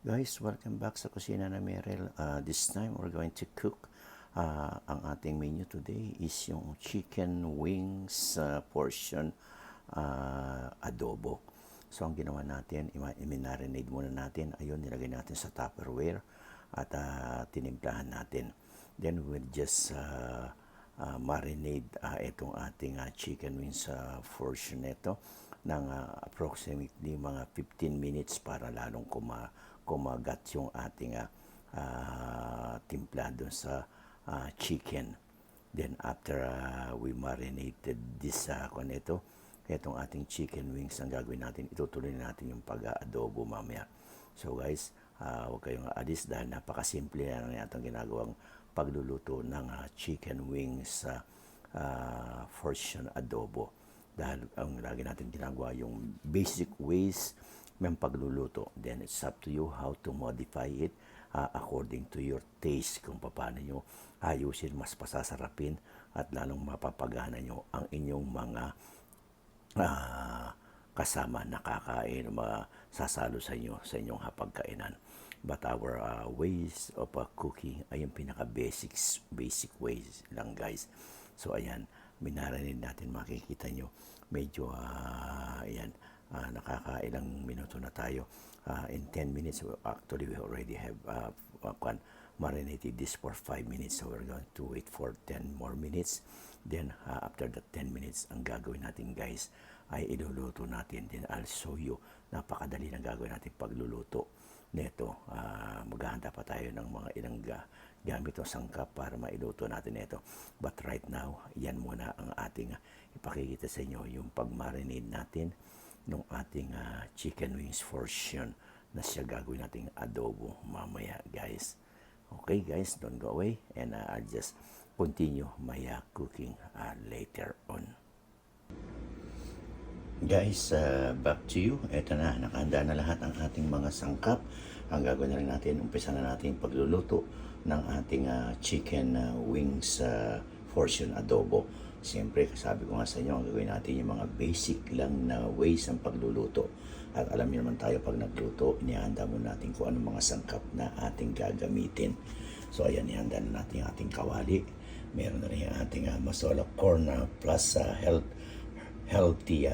Guys, welcome back sa kusina na Merel. This time, we're going to cook. Ang ating menu today is yung chicken wings portion adobo. So, ang ginawa natin, i-marinate muna natin. Ayun, nilagay natin sa Tupperware at tinimplahan natin. Then, we'll just marinate itong ating chicken wings portion nito ng approximately mga 15 minutes para lalong kumagat yung ating timpla doon sa chicken. Then after we marinated this itong ating chicken wings, ang gagawin natin, itutuloy natin yung pag-adobo mamaya. So guys, huwag kayong aalis dahil napakasimple na itong ginagawang pagluluto ng chicken wings version adobo. Dahil ang lagi natin ginagawa yung basic ways ng pagluluto. Then it's up to you how to modify it according to your taste, kung paano nyo ayusin, mas pasasarapin at lalong mapapagana nyo ang inyong mga kasama na kakain o mga sasalo sa inyo sa inyong hapagkainan. But our ways of cooking ay yung basic ways lang, guys. So ayan, minaranin natin, makikita nyo medyo nakakailang minuto na tayo. In 10 minutes, actually we already have marinated this for 5 minutes, so we're going to wait for 10 more minutes. Then after that 10 minutes, ang gagawin natin, guys, ay iluluto natin. Then I'll show you, napakadali ng gagawin natin pagluluto neto. Maghahanda pa tayo ng mga ilang gamit o sangkap para mailuto natin ito. But right now, yan muna ang ating ipakikita sa inyo, yung pag-marinate natin ng ating chicken wings version na siya gagawin nating adobo mamaya, guys. Okay guys, don't go away and I'll just continue my cooking later on. Guys, back to you. Ito na, nakahanda na lahat ang ating mga sangkap. Ang gagawin na rin natin, umpisa na natin pagluluto ng ating chicken wings version adobo. Siyempre, sabi ko nga sa inyo, ang gagawin natin yung mga basic lang na ways ng pagluluto. At alam niyo naman tayo, pag nagluto, inihanda muna natin kung anong mga sangkap na ating gagamitin. So, ayan, ihanda na natin yung ating kawali. Meron na rin yung ating masala corn plus healthy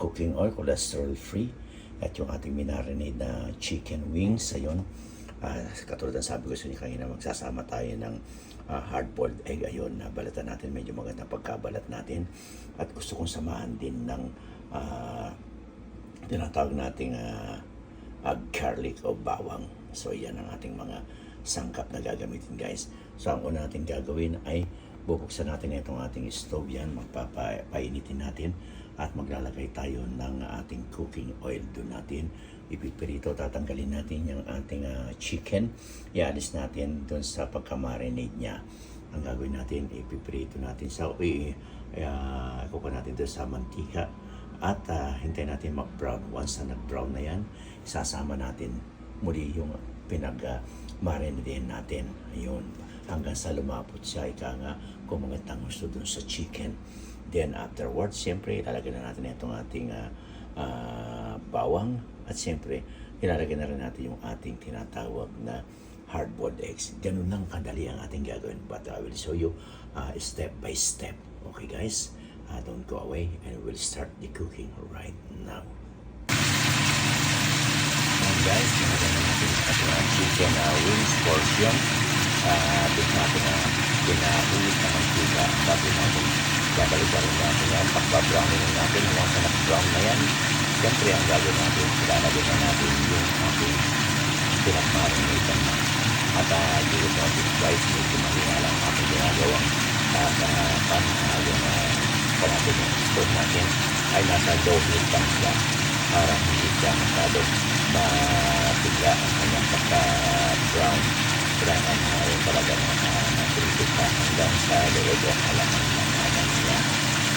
cooking oil, cholesterol free, at yung ating minarinade na chicken wings. Ayun, katulad ng sabi ko sa inyo kanina, magsasama tayo ng hard-boiled egg. Ayun, balatan natin, medyo maganda pagkabalat natin, at gusto kong samahan din ng tinatawag nating garlic o bawang. So yan ang ating mga sangkap na gagamitin, guys. So ang una natin gagawin ay bubuksan natin itong ating stove. Yan, magpapainitin natin at maglalagay tayo ng ating cooking oil. Doon natin ipipirito, tatanggalin natin yung ating chicken, ialis natin doon sa pagka-marinate niya. Ang gagawin natin, ipipirito natin sa kukuha natin doon sa mantika at hintayin natin mag-brown. Once na nag-brown na yan, isasama natin muli yung pinag-marinate natin. Ayun, hanggang sa lumapot siya, ika nga kumangat ang gusto dun sa chicken. Then afterwards, siyempre, ilalagay na natin itong ating bawang, at siyempre, ilalagay na rin natin yung ating tinatawag na hard-boiled eggs. Ganun lang kadali ang ating gagawin, but I will show you step by step. Okay guys, don't go away and we'll start the cooking right now. And guys, nilagay na natin ang chicken wings portion. Doon natin pinaulit na mantika bago natin babalik-balik natin yan. Pagpa-brownin natin, once na nag-brown na yan, siyempre ang gagawin natin, ilalagay na natin yung ating pinag-marinate na. At dito sa ating guys, medyo mahina lang ating ginagawang yung natin yung stove natin ay nasa low heat lang siya para hindi siya masyadong mabigla ang kanyang pagka-brown. Kailangan yung talaga na-treated pa hanggang sa loob o halaman ng naman niya.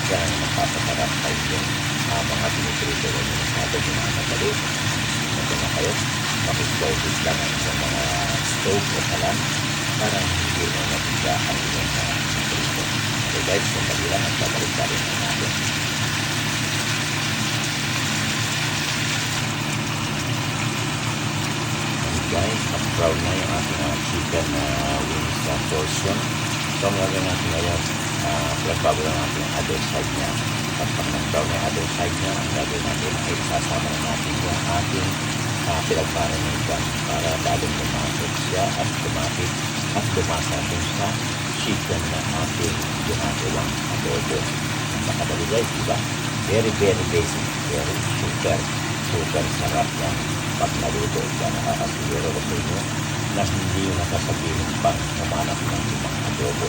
Kaya magpapasarap tayo yung mga pinitrito o yung masyadong minamadali. Ito na kayo, makislow-heat lang ang isang mga stove o kalan para hindi na nabigla ang inyong pinitrito. Okay guys, sandali lang at babalik-balik na natin. guys, at brown na yung ating chicken wings portion. So ang gagawin natin ngayon, pinagbago lang natin yung other side niya. At pag nag-brown yung other side niya, ang gagawin natin ay sasama na natin yung ating pinagmarinigan para lalong lumasok siya at lumapit at lumasa dun sa chicken na ating ginagawang adobo. Napakadali guys, diba? Very basic, very super sarap yan pag naluto. Kaya nakakasiguro ko sa inyo na hindi yung nasasabihin pang humanap ng ibang adobo.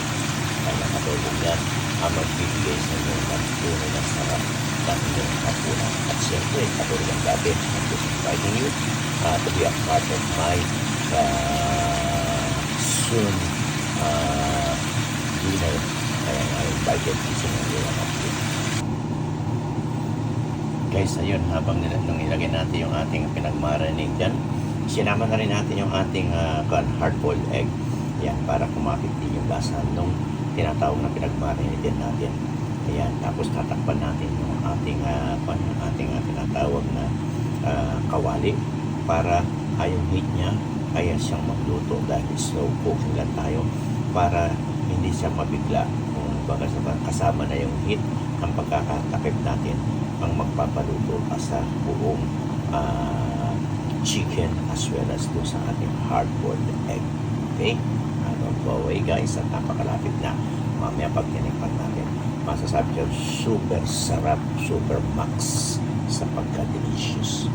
Kaya ang adobo yan ang magbibigay sa inyo ng tunay na sarap ng inyong hapunan. At siyempre, katulad ng dati, I'm just inviting you to be a part of my soon dinner. Kaya I invited each and every one of you. Guys, ayun, habang nung ilagay natin yung ating pinagmarinig dyan, sinama na rin natin yung ating hard-boiled egg. Yan, para kumapit din yung lasa nung tinatawag na pinagmarinig din natin. Ayan, tapos tatakpan natin yung ating tinatawag na kawali para yung heat niya kaya siyang magluto dahil slow cooking lang tayo para hindi siya mabigla. Kung baga kasama na yung heat ang pagkakatakip natin ang magpapaluto sa buong chicken as well as doon sa ating hard-boiled egg. Okay? Don't go away guys at napakalapit na. Mamaya pag tinikman natin, masasabi ko super sarap, super max sa pagka-delicious.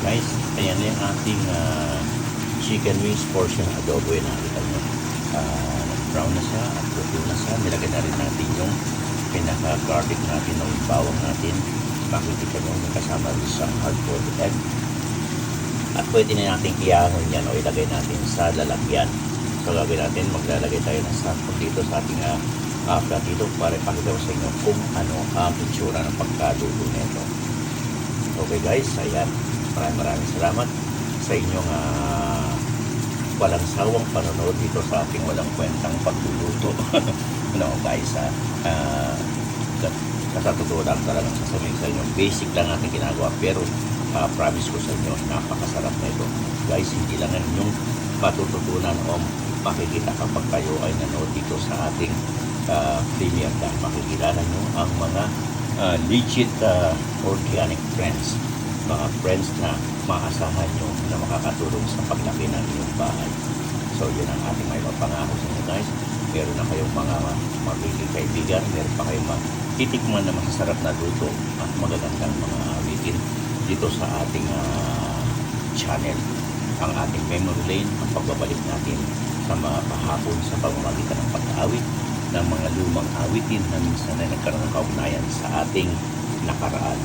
Guys, ayan na yung ating chicken wings portion adobo yun. Nakita nyo, brown na siya at luto na siya. Nilagay na rin natin yung pinaka-garlic natin ng bawang natin. Makikita nyo yung kasama rin sa hard-boiled egg. At pwede na natin iahon yan o ilagay natin sa lalagyan. So gagawin natin, maglalagay tayo ng sample dito sa ating platito para ipakita ko sa inyo kung ano ang itsura ng pagkaluto nito. Okay guys, ayan. Maraming salamat sa inyong walang sawang panonood dito sa ating walang kwentang pagluluto. No guys, katotoo lang talagang sasabihin sa inyo, basic lang natin ginagawa pero promise ko sa inyo, napakasarap na ito. Guys, hindi lang yung matututunan o makikita kapag kayo ay nanood dito sa ating premiere dahil makikilala nyo ang mga legit organic friends. Mga friends na maasahan nyo na makakatulong sa paglaki ng inyong bahay. So, yun ang ating may pangako sa inyo guys. Meron na kayong mga magiging kaibigan, meron pa kayong titikman na masasarap na luto at magagandang mga awitin dito sa ating channel. Ang ating memory lane, ang pagbabalik natin sa mga kahapon sa pamamagitan ng pag-aawit ng mga lumang awitin na minsan ay nagkaroon ng kaugnayan sa ating nakaraan.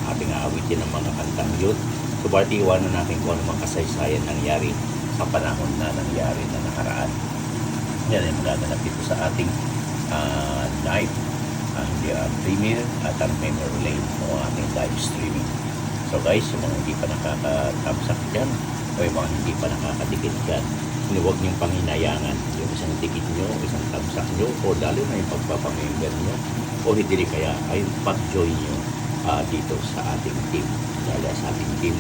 Ating aawitin ng mga kantang yun. Subalit iwanan natin kung ano mga kasaysayan nangyari sa panahon na nangyari na nakaraan. Yan ay magaganap dito sa ating live premiere at ang memory lane o ating live streaming. So guys, yung mga hindi pa nakakatamsak dyan o yung mga hindi pa nakakadikit dyan, huwag niyong panginayangan yung isang dikit nyo, isang tamsak nyo o lalo na yung pagpapamember nyo o hindi kaya ay pag-join nyo dito sa ating team. Dahil sa ating team,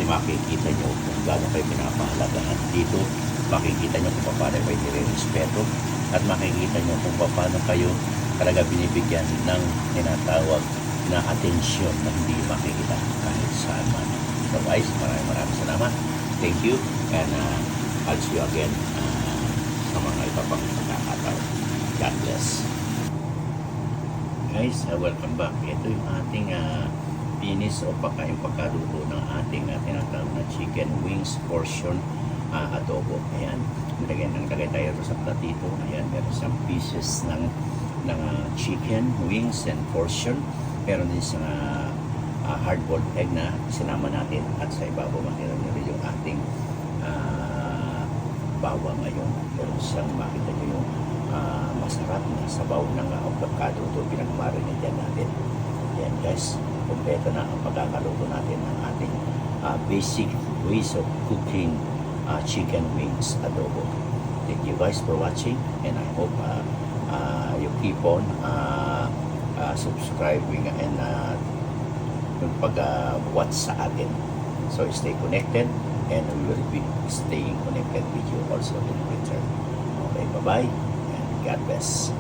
makikita nyo kung gaano kayo pinapahalagahan dito, makikita nyo kung paano kayo nire-respeto at makikita nyo kung paano kayo talaga binibigyan ng tinatawag na atensyon na hindi makikita kahit saan man. So guys, maraming salamat. Thank you and I'll see you again sa mga iba pang pagkakataon. God bless. Guys, welcome back. Ito yung ating finish o pagkaluto ng ating tinatawag na chicken wings portion adobo. Ayan, nagay tayo sa platito. Ayan, meron some pieces ng chicken wings and portion. Meron din sa hard-boiled egg na sinama natin at sa ibabaw meron rin yung ating bawang ngayon. Pero siyang makita nyo yung masarap na sabaw ng pagkaluto pinagmarinigan natin. Ayan guys, kompleto na ang pagkakaluto natin ng ating basic ways of cooking chicken wings adobo. Thank you guys for watching and I hope you keep on subscribing and yung pag-watch sa atin. So stay connected and we will be staying connected with you also in return. Okay, bye-bye and God bless.